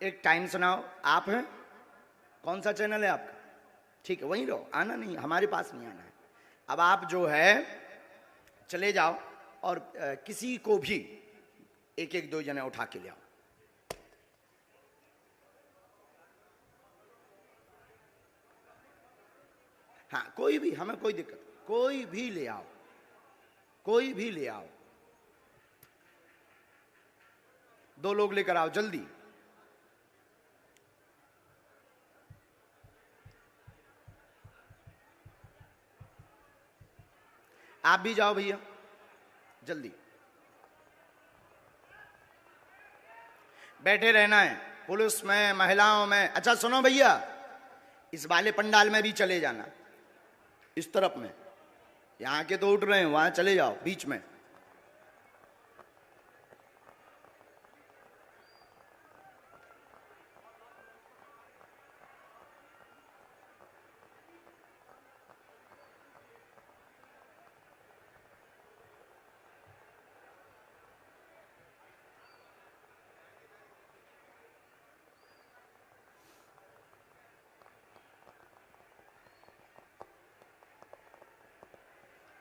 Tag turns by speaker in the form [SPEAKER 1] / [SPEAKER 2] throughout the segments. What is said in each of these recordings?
[SPEAKER 1] एक टाइम सुनाओ। आप हैं? कौन सा चैनल है आपका? ठीक है, वहीं रहो, आना नहीं, हमारे पास नहीं आना है। अब आप जो है चले जाओ और किसी को भी एक एक दो जने उठा के ले आओ। हाँ, कोई भी, हमें कोई दिक्कत, कोई भी ले आओ, कोई भी ले आओ। 2 लोग लेकर आओ जल्दी। आप भी जाओ भैया, जल्दी बैठे रहना है, पुलिस में, महिलाओं में। अच्छा सुनो भैया, इस वाले पंडाल में भी चले जाना, इस तरफ में। यहां के तो उठ रहे हैं, वहां चले जाओ बीच में।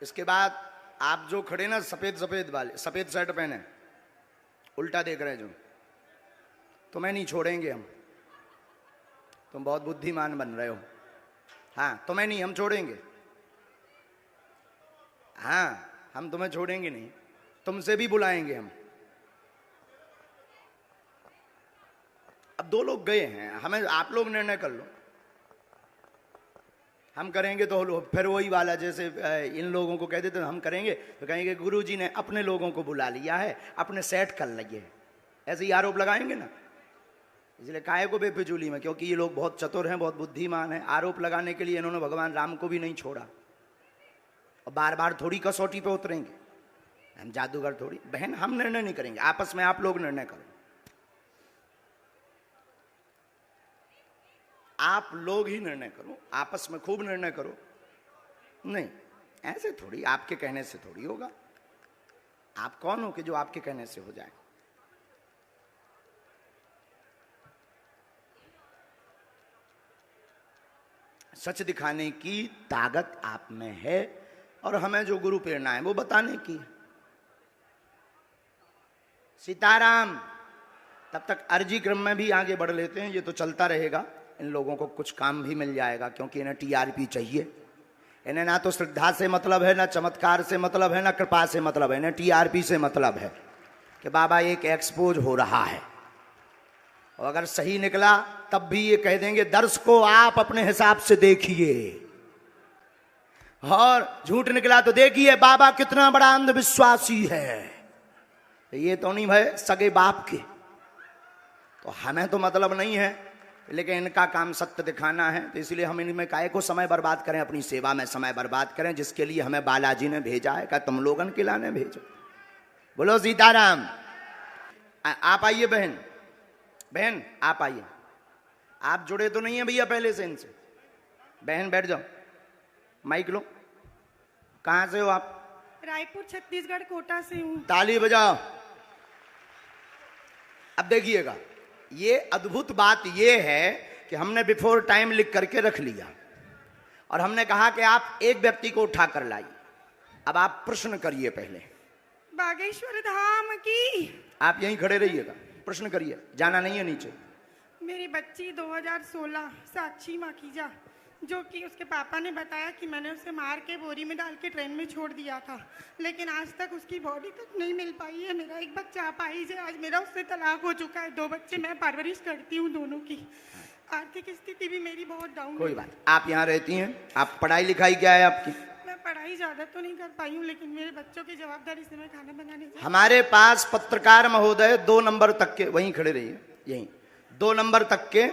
[SPEAKER 1] इसके बाद आप जो खड़े ना सफेद सफेद वाले, सफेद शर्ट पहने, उल्टा देख रहे जो, तुम्हें नहीं छोड़ेंगे हम। तुम बहुत बुद्धिमान बन रहे हो। हाँ, तुम्हें नहीं, हम छोड़ेंगे। हाँ, हम तुम्हें छोड़ेंगे नहीं, तुमसे भी बुलाएंगे हम। अब 2 लोग गए हैं, हमें आप लोग निर्णय कर लो। हम करेंगे तो फिर वही वाला, जैसे इन लोगों को कह देते हम करेंगे तो कहेंगे गुरुजी ने अपने लोगों को बुला लिया है, अपने सेट कर लिए, ऐसे ही आरोप लगाएंगे ना। इसलिए काहे को बेफिजूली में, क्योंकि ये लोग बहुत चतुर हैं, बहुत बुद्धिमान हैं। आरोप लगाने के लिए इन्होंने भगवान राम को भी नहीं छोड़ा, और बार बार थोड़ी कसौटी पे उतरेंगे। हम जादूगर थोड़ी। बहन, हम निर्णय नहीं करेंगे, आपस में आप लोग निर्णय करो। आप लोग ही निर्णय करो, आपस में खूब निर्णय करो। नहीं, ऐसे थोड़ी, आपके कहने से थोड़ी होगा। आप कौन हो कि जो आपके कहने से हो जाए? सच दिखाने की ताकत आप में है, और हमें जो गुरु प्रेरणा है वो बताने की। सीताराम। तब तक अर्जी क्रम में भी आगे बढ़ लेते हैं, ये तो चलता रहेगा। इन लोगों को कुछ काम भी मिल जाएगा, क्योंकि इन्हें टीआरपी चाहिए। इन्हें ना तो श्रद्धा से मतलब है, ना चमत्कार से मतलब है, ना कृपा से मतलब है, इन्हें टीआरपी से मतलब है कि बाबा एक एक्सपोज हो रहा है। और अगर सही निकला तब भी ये कह देंगे दर्श को आप अपने हिसाब से देखिए, और झूठ निकला तो देखिए बाबा कितना बड़ा अंधविश्वासी है। ये तो नहीं भाई सगे बाप के, तो हमें तो मतलब नहीं है, लेकिन इनका काम सत्य दिखाना है। तो इसलिए हम इनमें काहे को समय बर्बाद करें, अपनी सेवा में समय बर्बाद करें, जिसके लिए हमें बालाजी ने भेजा है। क्या तुम लोगन के लाने भेजो? बोलो सीताराम। आप आइए बहन, बहन आप आइए। आप जुड़े तो नहीं है भैया पहले से इनसे? बहन बैठ जाओ, माइक लो। कहां से हो आप?
[SPEAKER 2] रायपुर छत्तीसगढ़ कोटा से हूँ।
[SPEAKER 1] ताली बजाओ। अब देखिएगा, ये अद्भुत बात ये है कि हमने बिफोर टाइम लिख करके रख लिया, और हमने कहा कि आप एक व्यक्ति को उठा कर लाइए। अब आप प्रश्न करिए पहले।
[SPEAKER 2] बागेश्वर धाम की।
[SPEAKER 1] आप यहीं खड़े रहिएगा, प्रश्न करिए, जाना नहीं है नीचे।
[SPEAKER 2] मेरी बच्ची 2016 साक्षी माखीजा, जो कि उसके पापा ने बताया कि मैंने उसे मार के बोरी में डाल के ट्रेन में छोड़ दिया था, लेकिन आज तक उसकी बॉडी तक नहीं मिल पाई है। मेरा एक बच्चा अपाहिज है, आज मेरा उससे तलाक हो चुका है। 2 बच्चे मैं परवरिश करती हूँ, दोनों की आर्थिक स्थिति भी मेरी बहुत डाउन है।
[SPEAKER 1] कोई बात, आप यहाँ रहती हैं, आप पढ़ाई लिखाई क्या है आपकी?
[SPEAKER 2] मैं पढ़ाई ज्यादा तो नहीं कर पाई हूँ, लेकिन मेरे बच्चों की जवाबदारी से मैं खाना बनाने
[SPEAKER 1] हमारे पास पत्रकार महोदय 2 नंबर तक के, वहीं खड़े रहिए, यहीं 2 नंबर तक के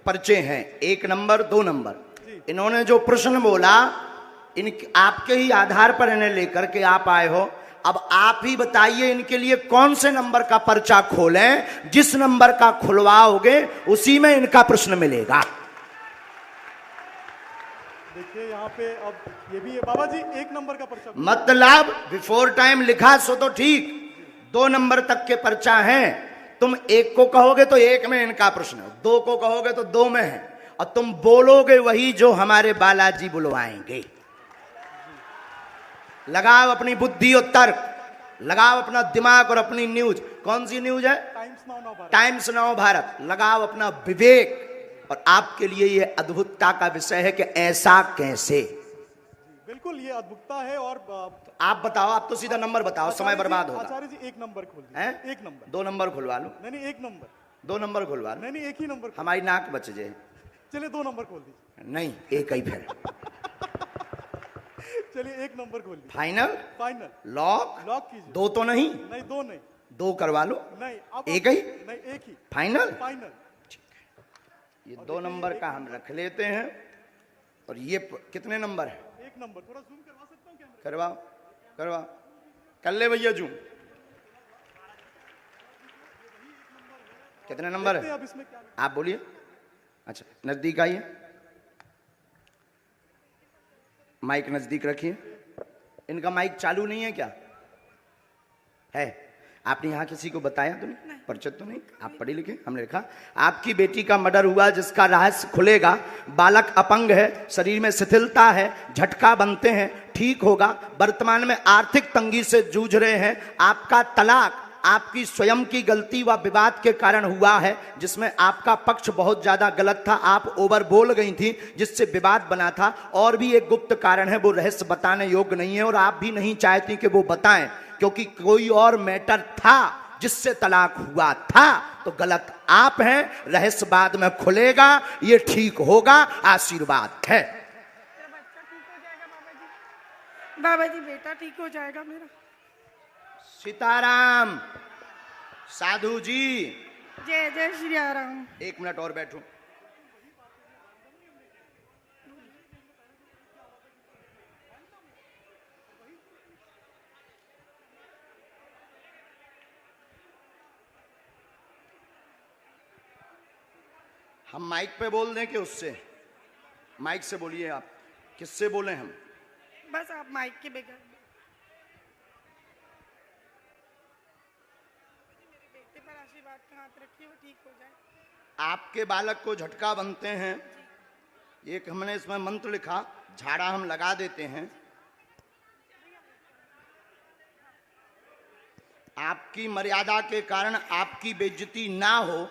[SPEAKER 1] पर्चे हैं, 1 नंबर 2 नंबर। इन्होंने जो प्रश्न बोला, इन आपके ही आधार पर इन्हें लेकर के आप आए हो। अब आप ही बताइए इनके लिए कौन से नंबर का पर्चा खोलें? जिस नंबर का खुलवाओगे उसी में इनका प्रश्न मिलेगा।
[SPEAKER 3] देखिए यहाँ पे अब ये भी है बाबा जी, 1 नंबर का पर्चा
[SPEAKER 1] मतलब बिफोर टाइम लिखा सो तो ठीक, 2 नंबर तक के पर्चा हैं। तुम एक को कहोगे तो एक में इनका प्रश्न है, दो को कहोगे तो दो में है, और तुम बोलोगे वही जो हमारे बालाजी बुलवाएंगे। लगाओ अपनी बुद्धि और तर्क, लगाओ अपना दिमाग और अपनी न्यूज। कौन सी न्यूज है? Times now Bharat. लगाओ अपना विवेक, और आपके लिए यह अद्भुतता का विषय है कि ऐसा कैसे।
[SPEAKER 3] बिल्कुल ये अद्भुतता है। और
[SPEAKER 1] आप बताओ, आप तो सीधा नंबर बताओ, समय बर्बाद होगा।
[SPEAKER 3] आचार्य जी एक नंबर खोल दीजिए।
[SPEAKER 1] हैं?
[SPEAKER 3] एक नंबर।
[SPEAKER 1] दो नंबर खुलवा लो।
[SPEAKER 3] नहीं एक नंबर।
[SPEAKER 1] दो नंबर खुलवा लो।
[SPEAKER 3] नहीं एक ही नंबर।
[SPEAKER 1] हमारी नाक बच जाए।
[SPEAKER 3] चलिए 2 नंबर खोल दीजिए।
[SPEAKER 1] नहीं, एक ही फिर।
[SPEAKER 3] चलिए 1 नंबर खोल दीजिए।
[SPEAKER 1] फाइनल?
[SPEAKER 3] फाइनल।
[SPEAKER 1] लॉक?
[SPEAKER 3] लॉक कीजिए।
[SPEAKER 1] दो तो नहीं?
[SPEAKER 3] नहीं 2 नहीं।
[SPEAKER 1] दो करवा लो।
[SPEAKER 3] नहीं अब
[SPEAKER 1] एक ही?
[SPEAKER 3] नहीं एक ही।
[SPEAKER 1] फाइनल?
[SPEAKER 3] फाइनल।
[SPEAKER 1] ये 2 नंबर का हम रख लेते हैं। और ये कितने नंबर है?
[SPEAKER 3] 1 नंबर। थोड़ा जूम करवा सकता हूँ कैमरा?
[SPEAKER 1] करवाओ करवाओ, कर ले भैया जूम। कितने नंबर है?
[SPEAKER 3] अब इसमें क्या?
[SPEAKER 1] आप बोलिए। अच्छा, नजदीक आइए, माइक नजदीक रखिए। इनका माइक चालू नहीं है क्या? है? आपने यहाँ किसी को बताया तो नहीं? परिचित तो नहीं? आप पढ़े लिखे? हमने लिखा आपकी बेटी का मर्डर हुआ, जिसका रहस्य खुलेगा। बालक अपंग है, शरीर में शिथिलता है, झटका बनते हैं, ठीक होगा। वर्तमान में आर्थिक तंगी से जूझ रहे हैं। आपका तलाक आपकी स्वयं की गलती व विवाद के कारण हुआ है, जिसमें आपका पक्ष बहुत ज्यादा गलत था। आप ओवर बोल गई थी, जिससे विवाद बना था। और भी एक गुप्त कारण है, वो रहस्य बताने योग्य नहीं है, और आप भी नहीं चाहती कि वो बताएं, क्योंकि कोई और मैटर था जिससे तलाक हुआ था। तो गलत आप हैं। रहस्य बाद में खुलेगा, ये ठीक होगा। आशीर्वाद है।
[SPEAKER 2] बाबा जी बेटा ठीक हो जाएगा मेरा।
[SPEAKER 1] सीताराम। साधु जी,
[SPEAKER 2] जय जय श्री राम।
[SPEAKER 1] 1 मिनट और बैठो। हम माइक पे बोल दें कि उससे? माइक से बोलिए। आप किससे बोले? हम
[SPEAKER 2] बस आप माइक के बगैर। मेरे बेटे पर आशीर्वाद का हाथ रखिए, वो ठीक हो जाए।
[SPEAKER 1] आपके बालक को झटका बनते हैं, एक हमने इसमें मंत्र लिखा, झाड़ा हम लगा देते हैं। आपकी मर्यादा के कारण आपकी बेइज्जती ना हो,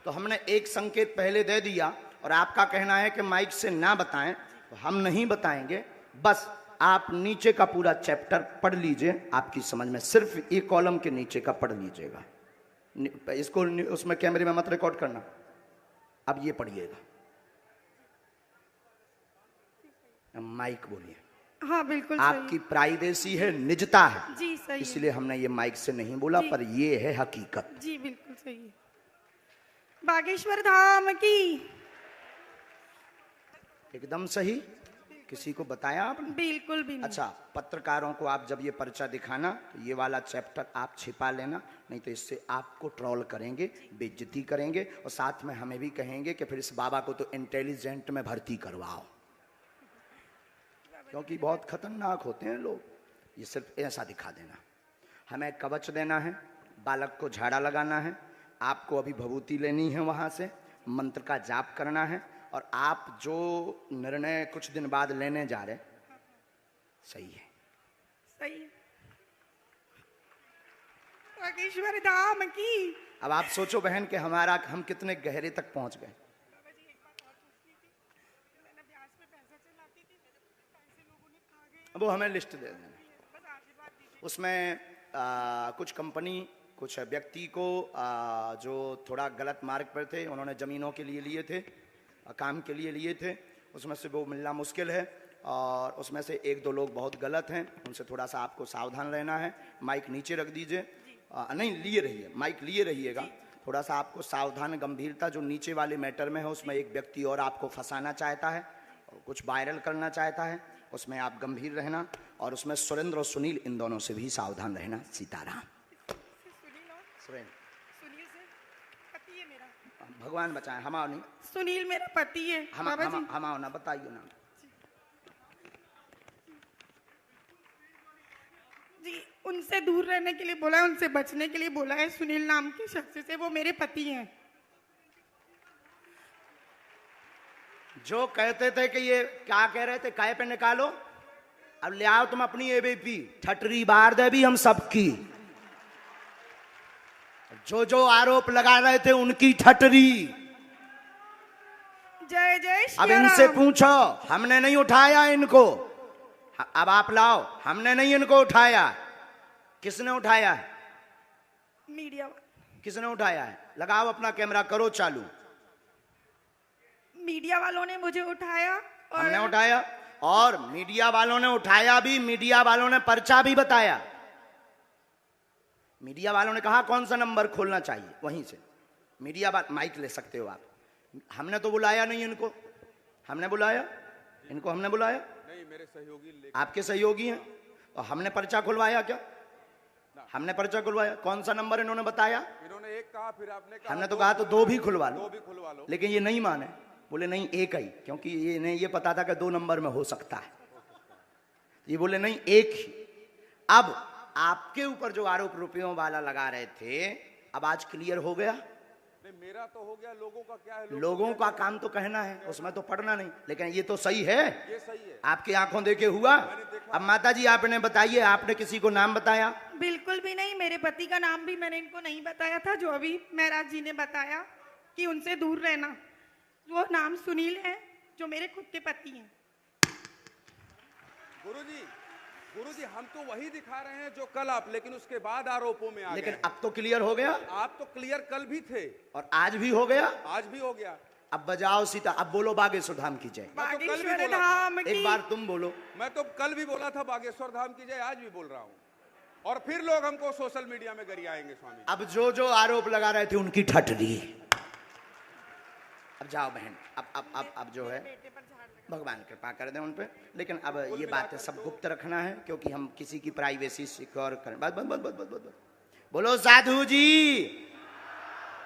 [SPEAKER 1] तो हमने एक संकेत पहले दे दिया, और आपका कहना है कि माइक से ना बताएं, तो हम नहीं बताएंगे। बस आप नीचे का पूरा चैप्टर पढ़ लीजिए, आपकी समझ में। सिर्फ एक कॉलम के नीचे का पढ़ लीजिएगा। इसको उसमें कैमरे में मत रिकॉर्ड करना। अब ये पढ़िएगा। माइक बोलिए।
[SPEAKER 2] हाँ बिल्कुल
[SPEAKER 1] आपकी प्राइवेसी है, निजता है
[SPEAKER 2] जी, सही
[SPEAKER 1] इसलिए हमने ये माइक से नहीं बोला, पर ये है हकीकत।
[SPEAKER 2] जी बिल्कुल सही है। बागेश्वर धाम की।
[SPEAKER 1] एकदम सही। किसी को बताया आपने?
[SPEAKER 2] बिल्कुल भी नहीं।
[SPEAKER 1] अच्छा, पत्रकारों को आप जब ये पर्चा दिखाना, तो ये वाला चैप्टर आप छिपा लेना, नहीं तो इससे आपको ट्रोल करेंगे, बेइज्जती करेंगे, और साथ में हमें भी कहेंगे कि फिर इस बाबा को तो इंटेलिजेंट में भर्ती करवाओ, क्योंकि बहुत खतरनाक होते हैं लोग। ये सिर्फ ऐसा दिखा देना। हमें कवच देना है, बालक को झाड़ा लगाना है, आपको अभी भभूति लेनी है, वहाँ से मंत्र का जाप करना है, और आप जो निर्णय कुछ दिन बाद लेने जा रहे, सही है?
[SPEAKER 2] सही है। बागेश्वर धाम की।
[SPEAKER 1] अब आप सोचो बहन कि हम कितने गहरे तक पहुंच गए। वो हमें लिस्ट दे देना। उसमें कुछ कंपनी, कुछ व्यक्ति को जो थोड़ा गलत मार्ग पर थे, उन्होंने ज़मीनों के लिए लिए थे, काम के लिए लिए थे, उसमें से वो मिलना मुश्किल है। और उसमें से 1-2 लोग बहुत गलत हैं, उनसे थोड़ा सा आपको सावधान रहना है। माइक नीचे रख दीजिए। नहीं, लिए रहिए, माइक लिए रहिएगा। थोड़ा सा आपको सावधान, गंभीरता जो नीचे वाले मैटर में है, उसमें एक व्यक्ति और आपको फंसाना चाहता है और कुछ वायरल करना चाहता है, उसमें आप गंभीर रहना। और उसमें सुरेंद्र और सुनील, इन दोनों से भी सावधान रहना। सीताराम।
[SPEAKER 2] सुनील से पति है मेरा।
[SPEAKER 1] भगवान बचाए, हमारा नहीं।
[SPEAKER 2] सुनील मेरा पति है।
[SPEAKER 1] हमारा ना बताइए ना
[SPEAKER 2] जी। उनसे दूर रहने के लिए बोला है, उनसे बचने के लिए बोला है। सुनील नाम के शख्स से, वो मेरे पति हैं।
[SPEAKER 1] जो कहते थे कि ये क्या कह रहे थे, काय पे निकालो, अब ले आओ तुम अपनी एबीपी, ठटरी बार दे भी हम सबकी। जो जो आरोप लगा रहे थे उनकी ठटरी।
[SPEAKER 2] जय जय
[SPEAKER 1] अब
[SPEAKER 2] श्री
[SPEAKER 1] इनसे
[SPEAKER 2] राम।
[SPEAKER 1] पूछो, हमने नहीं उठाया इनको। अब आप लाओ, हमने नहीं इनको उठाया। किसने उठाया है?
[SPEAKER 2] मीडिया वाले।
[SPEAKER 1] किसने उठाया है? लगाओ अपना कैमरा, करो चालू।
[SPEAKER 2] मीडिया वालों ने मुझे उठाया और
[SPEAKER 1] हमने उठाया, और मीडिया वालों ने उठाया भी, मीडिया वालों ने पर्चा भी बताया। मीडिया वालों ने कहा कौन सा नंबर खोलना चाहिए, वहीं से मीडिया वाले माइक ले सकते हो आप। हमने तो बुलाया नहीं इनको। हमने बुलाया इनको? हमने बुलाया
[SPEAKER 4] नहीं, मेरे सहयोगी
[SPEAKER 1] आपके सहयोगी हैं। और हमने पर्चा खुलवाया क्या? हमने पर्चा खुलवाया। कौन सा नंबर इन्होंने बताया?
[SPEAKER 4] इन्होंने एक कहा, फिर आपने कहा
[SPEAKER 1] हमने तो कहा तो दो भी खुलवा लो,
[SPEAKER 4] दो भी खुलवा लो।
[SPEAKER 1] लेकिन ये नहीं माने, बोले नहीं एक ही, क्योंकि ये इन्हें ये पता था कि 2 नंबर में हो सकता है। ये बोले नहीं एक ही। अब आपके ऊपर जो आरोप रुपयों वाला लगा रहे थे, अब आज क्लियर हो गया।
[SPEAKER 4] नहीं, मेरा तो हो गया, लोगों का क्या है?
[SPEAKER 1] लोगों का काम तो कहना है, उसमें तो पढ़ना नहीं। लेकिन ये तो सही है,
[SPEAKER 4] ये सही है।
[SPEAKER 1] आपकी आंखों देखे हुआ। अब माता जी आपने बताइए, आपने किसी को नाम बताया?
[SPEAKER 2] बिल्कुल भी नहीं। मेरे पति का नाम भी मैंने इनको नहीं बताया था, जो अभी महाराज जी ने बताया कि उनसे दूर रहना। वो नाम सुनील है, जो मेरे खुद के पति हैं।
[SPEAKER 4] गुरुजी, हम तो वही दिखा रहे हैं जो कल आप, लेकिन उसके बाद आरोपों में आ गए।
[SPEAKER 1] लेकिन अब तो क्लियर हो गया।
[SPEAKER 4] आप तो क्लियर कल भी थे
[SPEAKER 1] और आज भी हो गया।
[SPEAKER 4] आज भी हो गया।
[SPEAKER 1] अब बजाओ सीता, अब बोलो बागेश्वर धाम की जय।
[SPEAKER 4] मैं तो कल भी
[SPEAKER 2] बागेश्वर
[SPEAKER 4] बोला था।
[SPEAKER 2] धाम
[SPEAKER 1] एक
[SPEAKER 2] की।
[SPEAKER 1] बार तुम बोलो।
[SPEAKER 4] मैं तो कल भी बोला था बागेश्वर धाम की जय, आज भी बोल रहा हूँ। और फिर लोग हमको सोशल मीडिया में गरियाएंगे स्वामी।
[SPEAKER 1] अब जो जो आरोप लगा रहे थे उनकी ठटरी। अब जाओ बहन, अब जो है भगवान कृपा कर दें उन पे। लेकिन अब ये बातें सब गुप्त रखना है, क्योंकि हम किसी की प्राइवेसी सिक्योर करें। बस बस बस बस बस बस। बोलो साधु जी,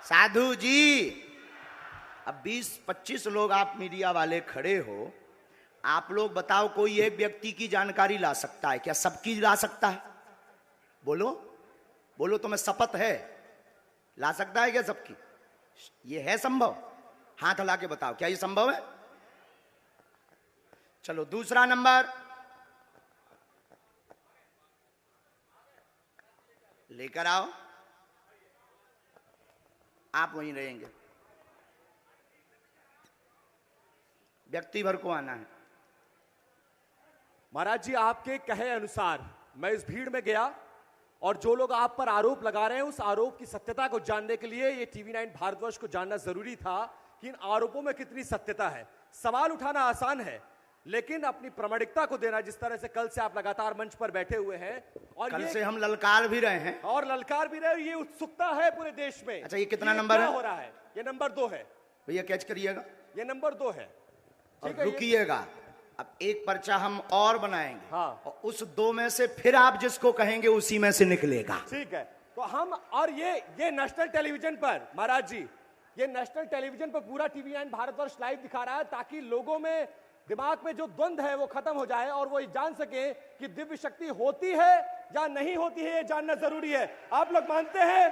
[SPEAKER 1] साधु जी। अब 20-25 लोग आप मीडिया वाले खड़े हो, आप लोग बताओ, कोई एक व्यक्ति की जानकारी ला सकता है क्या? सबकी ला सकता है? बोलो बोलो, तुम्हें शपथ है? ला सकता है क्या सबकी? ये है संभव? हाथ हिला के बताओ, क्या ये संभव है? चलो दूसरा नंबर लेकर आओ। आप वहीं रहेंगे, व्यक्ति भर को आना है।
[SPEAKER 5] महाराज जी, आपके कहे अनुसार मैं इस भीड़ में गया और जो लोग आप पर आरोप लगा रहे हैं, उस आरोप की सत्यता को जानने के लिए ये TV9 भारतवर्ष को जानना जरूरी था कि इन आरोपों में कितनी सत्यता है। सवाल उठाना आसान है, लेकिन अपनी प्रामाणिकता को देना, जिस तरह से कल से आप लगातार मंच पर बैठे हुए हैं और
[SPEAKER 1] कल से हम ललकार भी रहे हैं
[SPEAKER 5] और ललकार भी रहे, ये उत्सुकता है पूरे देश में।
[SPEAKER 1] अच्छा, ये कितना नंबर
[SPEAKER 5] क्या
[SPEAKER 1] है?
[SPEAKER 5] हो रहा है? ये नंबर 2 है
[SPEAKER 1] भैया, कैच करिएगा
[SPEAKER 5] ये नंबर 2 है।
[SPEAKER 1] और
[SPEAKER 5] ठीक है, ये-
[SPEAKER 1] रुकिएगा। अब एक पर्चा हम और बनाएंगे।
[SPEAKER 5] हाँ।
[SPEAKER 1] और उस 2 में से फिर आप जिसको कहेंगे उसी में से निकलेगा।
[SPEAKER 5] ठीक है, तो हम और ये नेशनल टेलीविजन पर, महाराज जी, ये नेशनल टेलीविजन पर पूरा TV9 भारतवर्ष लाइव दिखा रहा है, ताकि लोगों में दिमाग में जो द्वंद्व है वो खत्म हो जाए और वो ये जान सके कि दिव्य शक्ति होती है या नहीं होती है। ये जानना जरूरी है। आप लोग मानते हैं?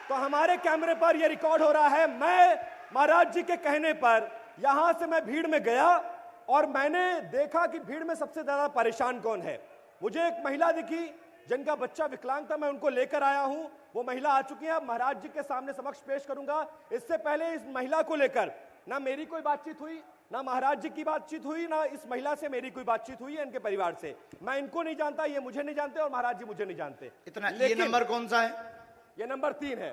[SPEAKER 5] तो हमारे कैमरे पर ये रिकॉर्ड हो रहा है। मैं महाराज जी के कहने पर यहां से मैं भीड़ में गया और मैंने देखा कि भीड़ में सबसे ज्यादा परेशान कौन है। मुझे एक महिला दिखी जिनका बच्चा विकलांग था, मैं उनको लेकर आया हूं। वो महिला आ चुकी है, महाराज जी के सामने समक्ष पेश करूंगा। इससे पहले इस महिला को लेकर ना मेरी कोई बातचीत हुई, ना महाराज जी की बातचीत हुई, ना इस महिला से मेरी कोई बातचीत हुई है, इनके परिवार से। मैं इनको नहीं जानता, ये मुझे नहीं जानते और महाराज जी मुझे नहीं जानते।
[SPEAKER 1] इतना। ये
[SPEAKER 5] लेकिन
[SPEAKER 1] नंबर कौन सा है?
[SPEAKER 5] ये नंबर 3 है।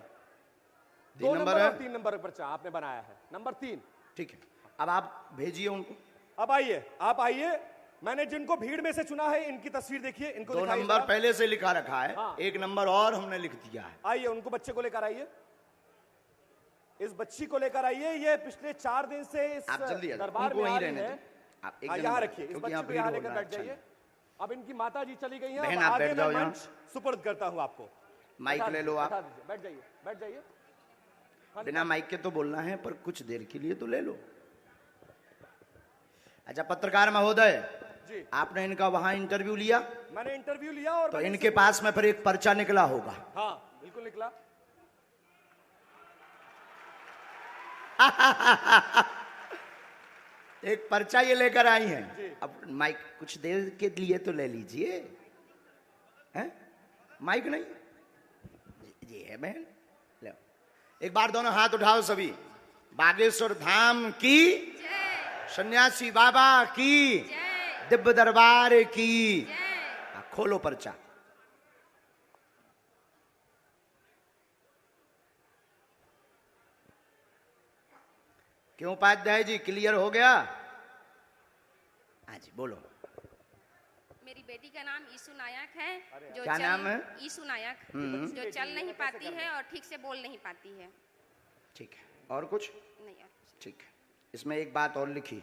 [SPEAKER 1] 3 नंबर है।
[SPEAKER 5] 3 नंबर पर्चा आपने बनाया है, नंबर 3।
[SPEAKER 1] ठीक है, अब आप भेजिए उनको।
[SPEAKER 5] अब आइए, आप आइए। मैंने जिनको भीड़ में से चुना है, इनकी तस्वीर देखिए, इनको
[SPEAKER 1] 2
[SPEAKER 5] दिखाइए
[SPEAKER 1] नंबर
[SPEAKER 5] जरा।
[SPEAKER 1] पहले से लिखा रखा है।
[SPEAKER 5] हाँ।
[SPEAKER 1] 1 नंबर और हमने लिख दिया है।
[SPEAKER 5] आइए, उनको बच्चे को लेकर आइए, इस बच्ची को लेकर आइए। ये पिछले 4 दिन से इस
[SPEAKER 1] आप जल्दी आ जाओ,
[SPEAKER 5] दरबार
[SPEAKER 1] उनको
[SPEAKER 5] में
[SPEAKER 1] वहीं
[SPEAKER 5] आ रही
[SPEAKER 1] रहने
[SPEAKER 5] है।
[SPEAKER 1] दें। आप एक
[SPEAKER 5] हाँ,
[SPEAKER 1] जन
[SPEAKER 5] यहाँ
[SPEAKER 1] बैठो,
[SPEAKER 5] रखिए, इस
[SPEAKER 1] क्योंकि
[SPEAKER 5] बच्ची
[SPEAKER 1] यहाँ
[SPEAKER 5] को
[SPEAKER 1] भीड़
[SPEAKER 5] यहाँ
[SPEAKER 1] हो
[SPEAKER 5] लेकर
[SPEAKER 1] रहा है।
[SPEAKER 5] बैठ जाइए।
[SPEAKER 1] अच्छा।
[SPEAKER 5] अब इनकी माता जी चली गई हैं।
[SPEAKER 1] बहन,
[SPEAKER 5] अब
[SPEAKER 1] आप
[SPEAKER 5] आगे
[SPEAKER 1] बैठ जाओ
[SPEAKER 5] मैं
[SPEAKER 1] यहाँ।
[SPEAKER 5] मंच सुपर्द करता हूँ आपको।
[SPEAKER 1] माइक
[SPEAKER 5] बैठा
[SPEAKER 1] ले लो
[SPEAKER 5] दीजिए,
[SPEAKER 1] आप।
[SPEAKER 5] बैठा दीजिए, बैठ जाइए, बैठ जाइए।
[SPEAKER 1] बिना माइक के तो बोलना है, पर कुछ देर के लिए तो ले लो। अच्छा, पत्रकार महोदय,
[SPEAKER 5] जी।
[SPEAKER 1] आपने इनका वहां इंटरव्यू लिया,
[SPEAKER 5] मैंने इंटरव्यू लिया और
[SPEAKER 1] तो
[SPEAKER 5] मैंने
[SPEAKER 1] इनके पास में फिर एक पर्चा निकला होगा।
[SPEAKER 5] हाँ बिल्कुल निकला।
[SPEAKER 1] एक पर्चा ये लेकर आई
[SPEAKER 5] जी।
[SPEAKER 1] हैं। अब माइक कुछ देर के लिए तो ले लीजिए, हैं? माइक नहीं जी है बहन, लो एक बार दोनों हाथ उठाओ सभी। बागेश्वर धाम की, सन्यासी बाबा की, दिव्य दरबार की। खोलो पर्चा। क्यों उपाध्याय जी, क्लियर हो गया? हाँ जी बोलो।
[SPEAKER 6] मेरी बेटी का नाम ईशु नायक है, जो
[SPEAKER 1] क्या नाम है?
[SPEAKER 6] ईशु नायक, जो चल नहीं पाती है और ठीक से बोल नहीं पाती है।
[SPEAKER 1] ठीक है, और कुछ?
[SPEAKER 6] नहीं और कुछ।
[SPEAKER 1] ठीक है, इसमें एक बात और लिखी,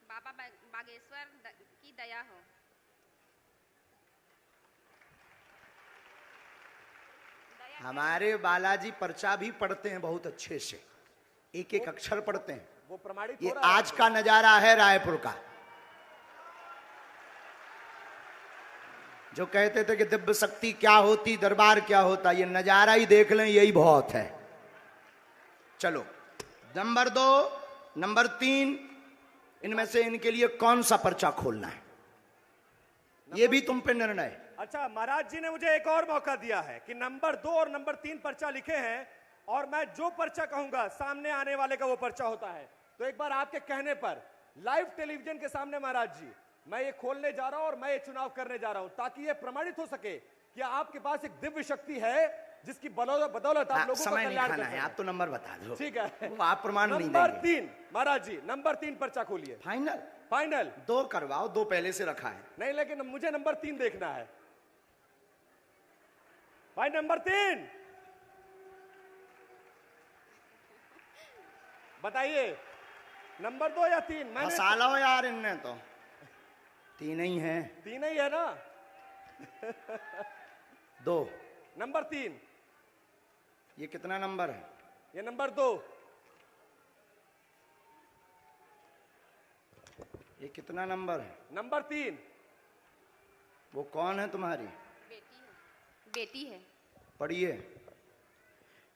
[SPEAKER 6] बाबा बागेश्वर की दया हो। दया
[SPEAKER 1] हमारे बालाजी पर्चा भी पढ़ते हैं बहुत अच्छे से, एक एक अक्षर पढ़ते हैं।
[SPEAKER 5] वो प्रमाणित
[SPEAKER 1] ये
[SPEAKER 5] हो रहा है।
[SPEAKER 1] आज का नजारा है रायपुर का। जो कहते थे कि दिव्य शक्ति क्या होती, दरबार क्या होता, ये नजारा ही देख लें, यही बहुत है। चलो नंबर 2, नंबर 3, इनमें से इनके लिए कौन सा पर्चा खोलना है, ये भी तुम पे निर्णय है।
[SPEAKER 5] अच्छा, महाराज जी ने मुझे एक और मौका दिया है कि नंबर 2 और नंबर 3 पर्चा लिखे हैं और मैं जो पर्चा कहूंगा सामने आने वाले का वो पर्चा होता है। तो एक बार आपके कहने पर लाइव टेलीविजन के सामने महाराज जी मैं ये खोलने जा रहा हूं और मैं ये चुनाव करने जा रहा हूं, ताकि ये प्रमाणित हो सके कि आपके पास एक दिव्य शक्ति है जिसकी बदौलत आप लोगों का
[SPEAKER 1] समय नहीं
[SPEAKER 5] कल्याण
[SPEAKER 1] खाना
[SPEAKER 5] कर
[SPEAKER 1] है,
[SPEAKER 5] सकें।
[SPEAKER 1] आप तो नंबर बता दो।
[SPEAKER 5] ठीक है,
[SPEAKER 1] वो आप प्रमाण नहीं
[SPEAKER 5] नंबर
[SPEAKER 1] देंगे।
[SPEAKER 5] 3 महाराज जी, नंबर 3 पर्चा खोलिए।
[SPEAKER 1] फाइनल?
[SPEAKER 5] फाइनल
[SPEAKER 1] 2 करवाओ, 2 पहले से रखा है।
[SPEAKER 5] नहीं, लेकिन मुझे नंबर 3 देखना है भाई। नंबर 3 बताइए, नंबर 2 या 3? मैंने
[SPEAKER 1] फंसा लो यार, इनने तो 3 ही है।
[SPEAKER 5] 3 ही है ना।
[SPEAKER 1] 2,
[SPEAKER 5] नंबर 3,
[SPEAKER 1] ये कितना नंबर है?
[SPEAKER 5] ये नंबर 2,
[SPEAKER 1] ये कितना नंबर है?
[SPEAKER 5] नंबर 3।
[SPEAKER 1] वो कौन है तुम्हारी?
[SPEAKER 6] बेटी है, बेटी है।
[SPEAKER 1] पढ़िए।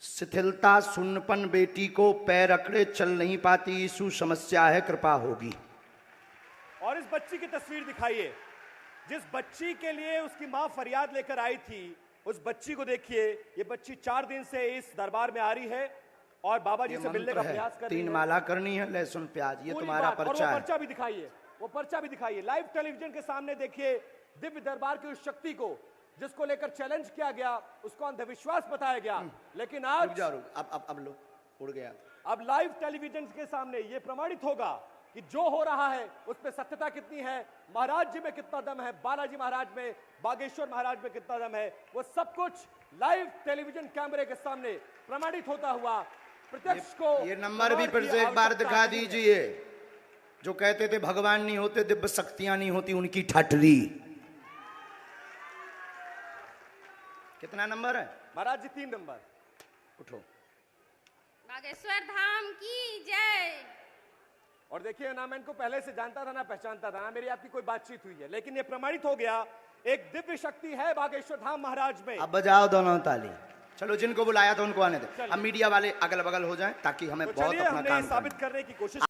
[SPEAKER 1] शिथिलता सुन्नपन बेटी को, पैर अकड़े चल नहीं पाती, यीशु समस्या है कृपा होगी।
[SPEAKER 5] और इस बच्ची की तस्वीर दिखाइए, जिस बच्ची के लिए उसकी मां फरियाद लेकर आई थी, उस बच्ची को देखिए। ये बच्ची 4 दिन से इस दरबार में आ रही है और बाबा जी
[SPEAKER 1] ये
[SPEAKER 5] से मिलने का
[SPEAKER 1] मंत्र
[SPEAKER 5] प्रयास
[SPEAKER 1] है,
[SPEAKER 5] कर रही
[SPEAKER 1] 3
[SPEAKER 5] है।
[SPEAKER 1] माला करनी है, लहसुन प्याज, ये
[SPEAKER 5] पूरी
[SPEAKER 1] तुम्हारा
[SPEAKER 5] बात। और
[SPEAKER 1] पर्चा
[SPEAKER 5] वो
[SPEAKER 1] है।
[SPEAKER 5] पर्चा भी दिखाइए, वो पर्चा भी दिखाइए। लाइव टेलीविजन के सामने देखिए दिव्य दरबार की उस शक्ति को जिसको लेकर चैलेंज किया गया, उसको अंधविश्वास बताया गया, लेकिन
[SPEAKER 1] रुक
[SPEAKER 5] आज
[SPEAKER 1] जा, रुक, अब लो, उड़ गया।
[SPEAKER 5] अब लाइव टेलीविजन के सामने ये प्रमाणित होगा कि जो हो रहा है उस पे सत्यता कितनी है, महाराज जी में कितना दम है, बालाजी महाराज में, बागेश्वर महाराज में कितना दम है, वो सब कुछ लाइव टेलीविजन कैमरे के सामने प्रमाणित होता हुआ प्रत्यक्ष को।
[SPEAKER 1] ये नंबर भी फिर
[SPEAKER 5] प्रमाण
[SPEAKER 1] से
[SPEAKER 5] की
[SPEAKER 1] एक बार
[SPEAKER 5] आवश्यकता
[SPEAKER 1] दिखा
[SPEAKER 5] नहीं है।
[SPEAKER 1] दीजिए। जो कहते थे भगवान नहीं होते, दिव्य शक्तियां नहीं होती, उनकी ठटरी। कितना नंबर है?
[SPEAKER 5] महाराज जी 3 नंबर।
[SPEAKER 1] उठो।
[SPEAKER 6] बागेश्वर धाम की जय।
[SPEAKER 5] और देखिए ना, मैं इनको पहले से जानता था ना पहचानता था ना मेरी आपकी कोई बातचीत हुई है, लेकिन ये प्रमाणित हो गया एक दिव्य शक्ति है बागेश्वर धाम महाराज में।
[SPEAKER 1] अब बजाओ दोनों ताली। चलो, जिनको बुलाया था उनको आने दो। अब मीडिया वाले अगल बगल हो जाएं ताकि हमें
[SPEAKER 5] तो
[SPEAKER 1] बहुत
[SPEAKER 5] चलिए
[SPEAKER 1] अपना
[SPEAKER 5] हमने
[SPEAKER 1] काम
[SPEAKER 5] ये साबित
[SPEAKER 1] करना है।
[SPEAKER 5] करने की कोशिश